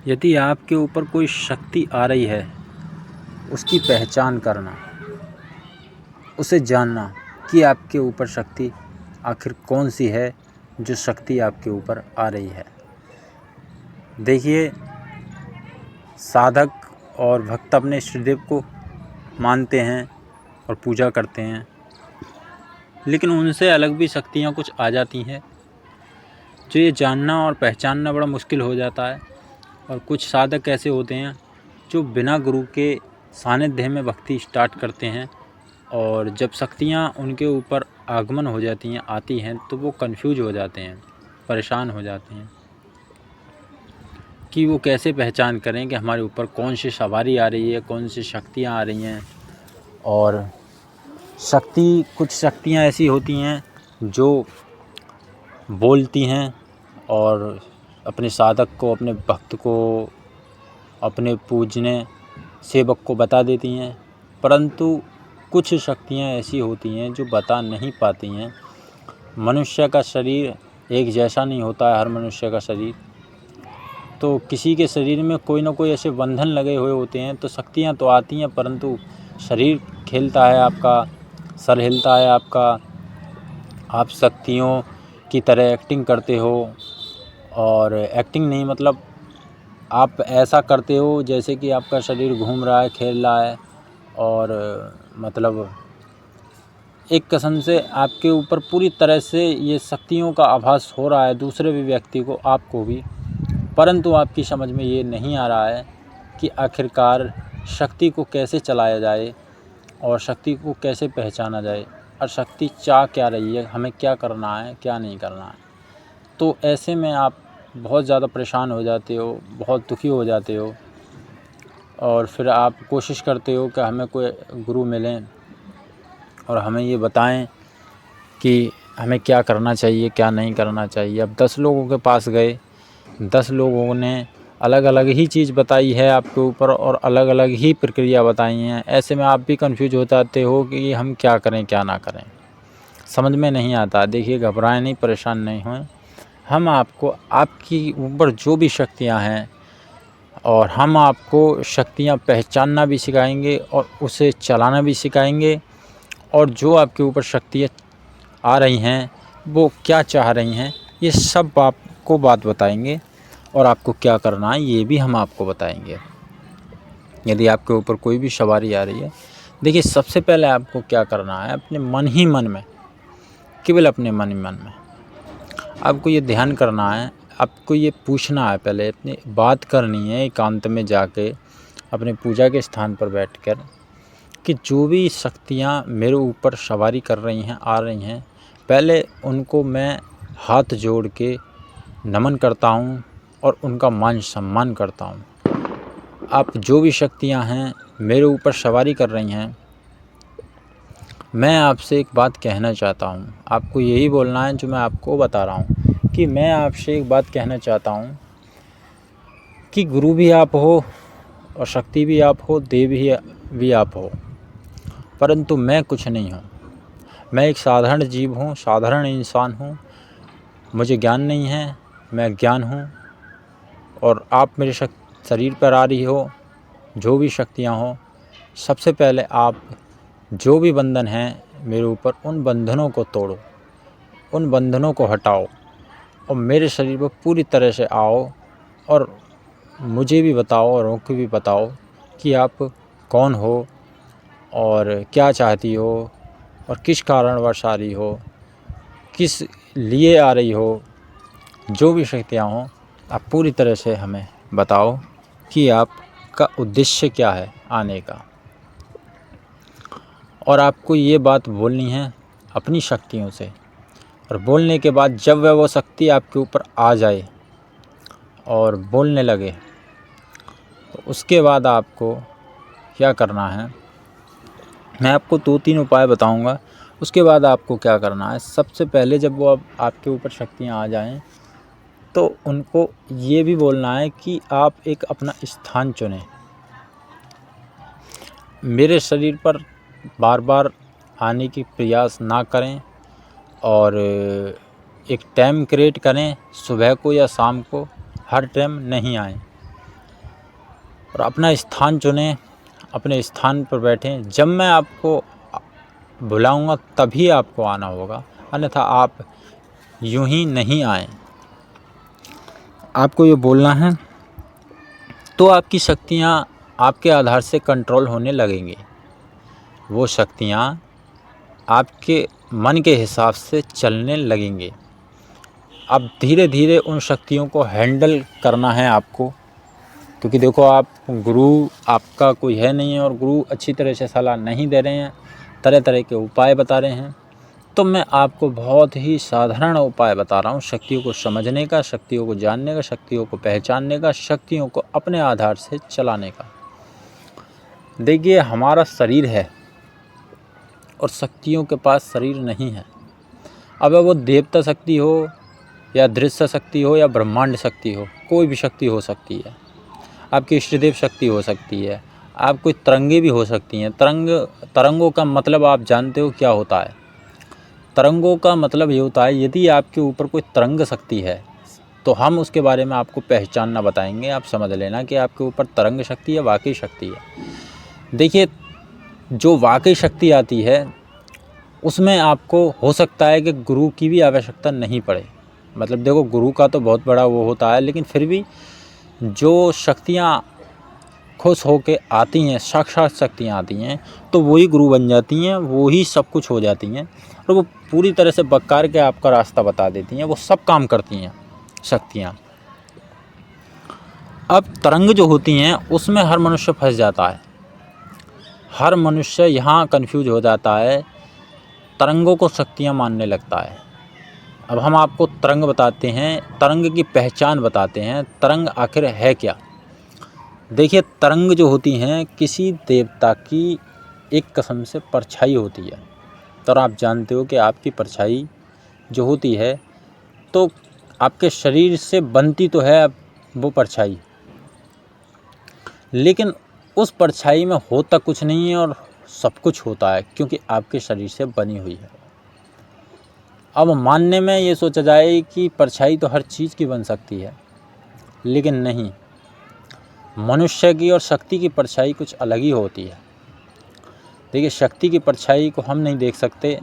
यदि आपके ऊपर कोई शक्ति आ रही है, उसकी पहचान करना, उसे जानना कि आपके ऊपर शक्ति आखिर कौन सी है जो शक्ति आपके ऊपर आ रही है। देखिए, साधक और भक्त अपने इष्टदेव को मानते हैं और पूजा करते हैं, लेकिन उनसे अलग भी शक्तियाँ कुछ आ जाती हैं जो ये जानना और पहचानना बड़ा मुश्किल हो जाता है। और कुछ साधक ऐसे होते हैं जो बिना गुरु के सानिध्य में भक्ति स्टार्ट करते हैं, और जब शक्तियाँ उनके ऊपर आगमन हो जाती हैं, आती हैं, तो वो कंफ्यूज हो जाते हैं, परेशान हो जाते हैं कि वो कैसे पहचान करें कि हमारे ऊपर कौन सी सवारी आ रही है, कौन सी शक्तियाँ आ रही हैं। और कुछ शक्तियाँ ऐसी होती हैं जो बोलती हैं और अपने साधक को, अपने भक्त को, अपने पूजने सेवक को बता देती हैं, परंतु कुछ शक्तियाँ ऐसी होती हैं जो बता नहीं पाती हैं। मनुष्य का शरीर एक जैसा नहीं होता है, हर मनुष्य का शरीर, तो किसी के शरीर में कोई ना कोई ऐसे बंधन लगे हुए होते हैं, तो शक्तियाँ तो आती हैं परंतु शरीर खेलता है आपका, सर हिलता है आपका, आप शक्तियों की तरह एक्टिंग करते हो। और एक्टिंग नहीं, मतलब आप ऐसा करते हो जैसे कि आपका शरीर घूम रहा है, खेल रहा है, और मतलब एक किस्म से आपके ऊपर पूरी तरह से ये शक्तियों का आभास हो रहा है, दूसरे भी व्यक्ति को, आपको भी, परंतु आपकी समझ में ये नहीं आ रहा है कि आखिरकार शक्ति को कैसे चलाया जाए और शक्ति को कैसे पहचाना जाए, और शक्ति चाह क्या रही है, हमें क्या करना है, क्या नहीं करना है। तो ऐसे में आप बहुत ज़्यादा परेशान हो जाते हो, बहुत दुखी हो जाते हो, और फिर आप कोशिश करते हो कि हमें कोई गुरु मिलें और हमें ये बताएं कि हमें क्या करना चाहिए, क्या नहीं करना चाहिए। अब 10 लोगों के पास गए, 10 लोगों ने अलग अलग ही चीज़ बताई है आपके ऊपर और अलग अलग ही प्रक्रिया बताई हैं। ऐसे में आप भी कंफ्यूज हो जाते हो कि हम क्या करें, क्या ना करें, समझ में नहीं आता। देखिए, घबराएं नहीं, परेशान नहीं हों। हम आपको आपकी ऊपर जो भी शक्तियां हैं, और हम आपको शक्तियां पहचानना भी सिखाएंगे और उसे चलाना भी सिखाएंगे, और जो आपके ऊपर शक्तियाँ आ रही हैं वो क्या चाह रही हैं, ये सब आपको बात बताएंगे, और आपको क्या करना है ये भी हम आपको बताएंगे। यदि आपके ऊपर कोई भी सवारी आ रही है, देखिए, सबसे पहले आपको क्या करना है, अपने मन ही मन में, केवल अपने मन ही मन में आपको ये ध्यान करना है, आपको ये पूछना है, पहले अपनी बात करनी है एकांत में जाके अपने पूजा के स्थान पर बैठकर, कि जो भी शक्तियाँ मेरे ऊपर सवारी कर रही हैं, आ रही हैं, पहले उनको मैं हाथ जोड़ के नमन करता हूँ और उनका मान सम्मान करता हूँ। आप जो भी शक्तियाँ हैं मेरे ऊपर सवारी कर रही हैं, मैं आपसे एक बात कहना चाहता हूँ, आपको यही बोलना है जो मैं आपको बता रहा हूँ, कि मैं आपसे एक बात कहना चाहता हूँ कि गुरु भी आप हो और शक्ति भी आप हो, देव भी आप हो, परंतु मैं कुछ नहीं हूँ। मैं एक साधारण जीव हूँ, साधारण इंसान हूँ, मुझे ज्ञान नहीं है, मैं ज्ञान हूँ। और आप मेरे शरीर पर आ रही हो, जो भी शक्तियाँ हो, सबसे पहले आप जो भी बंधन हैं मेरे ऊपर, उन बंधनों को तोड़ो, उन बंधनों को हटाओ, और मेरे शरीर पर पूरी तरह से आओ, और मुझे भी बताओ और उनको भी बताओ कि आप कौन हो और क्या चाहती हो और किस कारणवश आ रही हो, किस लिए आ रही हो। जो भी शक्तियाँ हों, आप पूरी तरह से हमें बताओ कि आपका उद्देश्य क्या है आने का। और आपको ये बात बोलनी है अपनी शक्तियों से, और बोलने के बाद जब वह वो शक्ति आपके ऊपर आ जाए और बोलने लगे, तो उसके बाद आपको क्या करना है, मैं आपको 2-3 उपाय बताऊंगा। उसके बाद आपको क्या करना है, सबसे पहले जब वो आपके ऊपर शक्तियाँ आ जाएं, तो उनको ये भी बोलना है कि आप एक अपना स्थान चुनें। मेरे शरीर पर बार बार आने की प्रयास ना करें, और एक टाइम क्रिएट करें, सुबह को या शाम को, हर टाइम नहीं आएँ। और अपना स्थान चुनें, अपने स्थान पर बैठें। जब मैं आपको बुलाऊंगा तभी आपको आना होगा, अन्यथा आप यूं ही नहीं आएँ। आपको ये बोलना है तो आपकी शक्तियाँ आपके आधार से कंट्रोल होने लगेंगी। वो शक्तियाँ आपके मन के हिसाब से चलने लगेंगे। अब धीरे धीरे उन शक्तियों को हैंडल करना है आपको, क्योंकि देखो आप गुरु आपका कोई है नहीं है और गुरु अच्छी तरह से सलाह नहीं दे रहे हैं, तरह तरह के उपाय बता रहे हैं। तो मैं आपको बहुत ही साधारण उपाय बता रहा हूँ शक्तियों को समझने का, शक्तियों को जानने का, शक्तियों को पहचानने का, शक्तियों को अपने आधार से चलाने का। देखिए, हमारा शरीर है और शक्तियों के पास शरीर नहीं है। अब वो देवता शक्ति हो या दृश्य शक्ति हो या ब्रह्मांड शक्ति हो, कोई भी शक्ति हो सकती है। आपकी इष्टदेव शक्ति हो सकती है, आप कोई तरंगे भी हो सकती हैं। तरंगों का मतलब आप जानते हो क्या होता है? तरंगों का मतलब ये होता है, यदि आपके ऊपर कोई तरंग शक्ति है तो हम उसके बारे में आपको पहचानना बताएंगे। आप समझ लेना कि आपके ऊपर तरंग शक्ति है, वाकई शक्ति है। देखिए, जो वाकई शक्ति आती है उसमें आपको हो सकता है कि गुरु की भी आवश्यकता नहीं पड़े। मतलब देखो, गुरु का तो बहुत बड़ा वो होता है, लेकिन फिर भी जो शक्तियाँ खुश होके आती हैं, साक्षात शक्तियाँ आती हैं, तो वही गुरु बन जाती हैं, वो ही सब कुछ हो जाती हैं और वो पूरी तरह से बक्कार के आपका रास्ता बता देती हैं। वो सब काम करती हैं शक्तियाँ। अब तरंग जो होती हैं उसमें हर मनुष्य फंस जाता है। हर मनुष्य यहाँ कन्फ्यूज हो जाता है, तरंगों को शक्तियाँ मानने लगता है। अब हम आपको तरंग बताते हैं, तरंग की पहचान बताते हैं। तरंग आखिर है क्या? देखिए, तरंग जो होती हैं किसी देवता की एक किस्म से परछाई होती है। तो आप जानते हो कि आपकी परछाई जो होती है तो आपके शरीर से बनती तो है वो परछाई, लेकिन उस परछाई में होता कुछ नहीं है और सब कुछ होता है, क्योंकि आपके शरीर से बनी हुई है। अब मानने में ये सोचा जाए कि परछाई तो हर चीज़ की बन सकती है, लेकिन नहीं, मनुष्य की और शक्ति की परछाई कुछ अलग ही होती है। देखिए, शक्ति की परछाई को हम नहीं देख सकते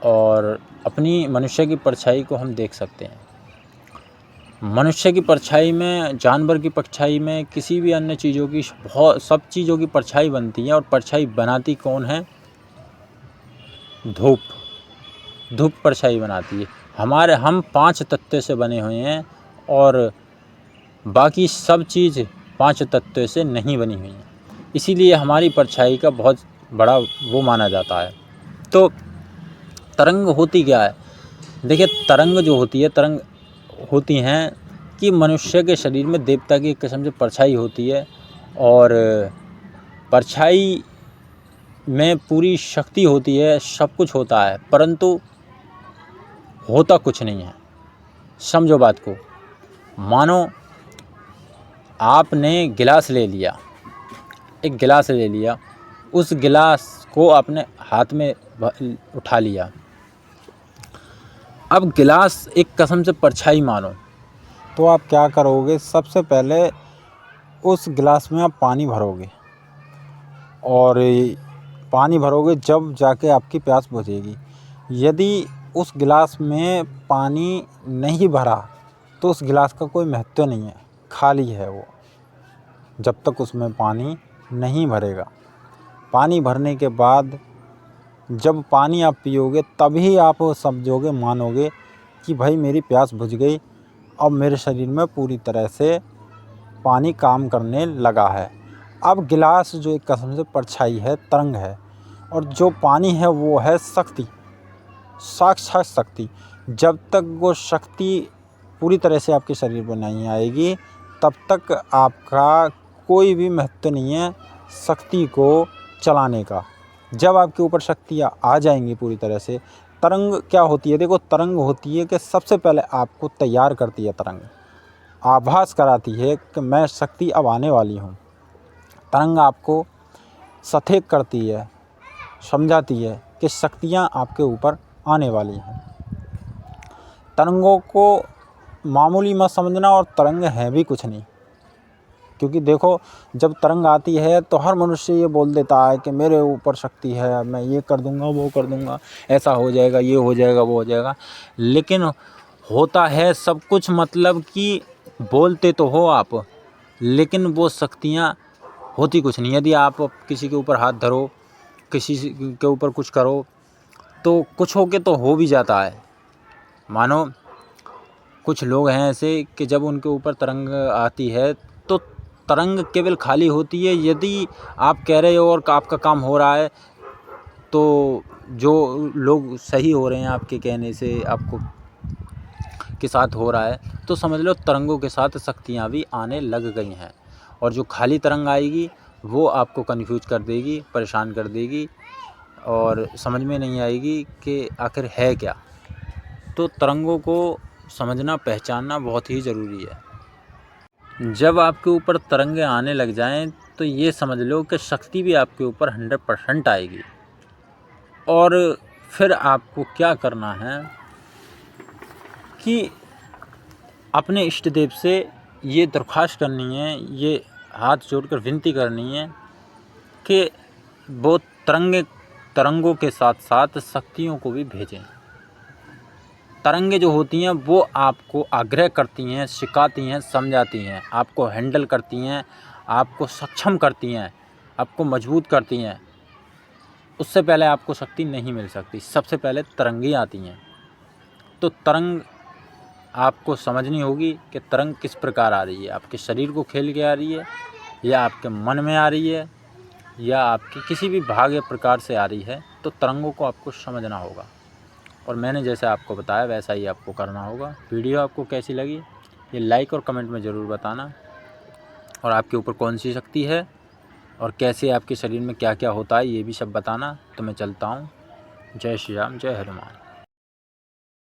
और अपनी मनुष्य की परछाई को हम देख सकते हैं। मनुष्य की परछाई में, जानवर की परछाई में, किसी भी अन्य चीज़ों की, बहुत सब चीज़ों की परछाई बनती है। और परछाई बनाती कौन है? धूप। धूप परछाई बनाती है। हम 5 तत्वों से बने हुए हैं और बाकी सब चीज़ 5 तत्वों से नहीं बनी हुई है, इसीलिए हमारी परछाई का बहुत बड़ा वो माना जाता है। तो तरंग होती क्या है? देखिए, तरंग जो होती है, तरंग होती हैं कि मनुष्य के शरीर में देवता की एक किस्म से परछाई होती है और परछाई में पूरी शक्ति होती है, सब कुछ होता है, परंतु होता कुछ नहीं है। समझो बात को। मानो आपने गिलास ले लिया, एक गिलास ले लिया, उस गिलास को आपने हाथ में उठा लिया। अब गिलास एक किस्म से परछाई मानो, तो आप क्या करोगे? सबसे पहले उस गिलास में आप पानी भरोगे और पानी भरोगे जब जाके आपकी प्यास बुझेगी। यदि उस गिलास में पानी नहीं भरा तो उस गिलास का कोई महत्व नहीं है, खाली है वो, जब तक उसमें पानी नहीं भरेगा। पानी भरने के बाद जब पानी आप पियोगे तभी आप समझोगे, मानोगे कि भाई मेरी प्यास बुझ गई, अब मेरे शरीर में पूरी तरह से पानी काम करने लगा है। अब गिलास जो एक किस्म से परछाई है, तरंग है, और जो पानी है वो है शक्ति, साक्षात शक्ति। जब तक वो शक्ति पूरी तरह से आपके शरीर में नहीं आएगी तब तक आपका कोई भी महत्व नहीं है शक्ति को चलाने का। जब आपके ऊपर शक्तियाँ आ जाएंगी पूरी तरह से, तरंग क्या होती है? देखो, तरंग होती है कि सबसे पहले आपको तैयार करती है। तरंग आभास कराती है कि मैं शक्ति अब आने वाली हूँ। तरंग आपको सचेत करती है, समझाती है कि शक्तियाँ आपके ऊपर आने वाली हैं। तरंगों को मामूली मत समझना, और तरंग है भी कुछ नहीं। क्योंकि देखो, जब तरंग आती है तो हर मनुष्य ये बोल देता है कि मेरे ऊपर शक्ति है, मैं ये कर दूंगा, वो कर दूंगा, ऐसा हो जाएगा, ये हो जाएगा, वो हो जाएगा। लेकिन होता है सब कुछ, मतलब कि बोलते तो हो आप, लेकिन वो शक्तियाँ होती कुछ नहीं। यदि आप किसी के ऊपर हाथ धरो, किसी के ऊपर कुछ करो, तो कुछ हो के तो हो भी जाता है। मानो कुछ लोग हैं ऐसे कि जब उनके ऊपर तरंग आती है तो तरंग केवल खाली होती है। यदि आप कह रहे हो और आपका काम हो रहा है, तो जो लोग सही हो रहे हैं आपके कहने से, आपको के साथ हो रहा है, तो समझ लो तरंगों के साथ शक्तियाँ भी आने लग गई हैं। और जो खाली तरंग आएगी वो आपको कन्फ्यूज कर देगी, परेशान कर देगी, और समझ में नहीं आएगी कि आखिर है क्या। तो तरंगों को समझना, पहचानना बहुत ही ज़रूरी है। जब आपके ऊपर तरंगे आने लग जाएं तो ये समझ लो कि शक्ति भी आपके ऊपर 100% आएगी। और फिर आपको क्या करना है कि अपने इष्ट देव से ये दरख्वास्त करनी है, ये हाथ जोड़कर विनती करनी है कि वो तरंगों के साथ साथ शक्तियों को भी भेजें। तरंगे जो होती हैं वो आपको आग्रह करती हैं, सिखाती हैं, समझाती हैं, आपको हैंडल करती हैं, आपको सक्षम करती हैं, आपको मजबूत करती हैं। उससे पहले आपको शक्ति नहीं मिल सकती, सबसे पहले तरंगी आती हैं। तो तरंग आपको समझनी होगी कि तरंग किस प्रकार आ रही है, आपके शरीर को खेल के आ रही है, या आपके मन में आ रही है, या आपके किसी भी भाग या प्रकार से आ रही है। तो तरंगों को आपको समझना होगा, और मैंने जैसे आपको बताया वैसा ही आपको करना होगा। वीडियो आपको कैसी लगी ये लाइक और कमेंट में ज़रूर बताना, और आपके ऊपर कौन सी शक्ति है और कैसे आपके शरीर में क्या क्या होता है ये भी सब बताना। तो मैं चलता हूँ। जय श्री राम, जय हनुमान।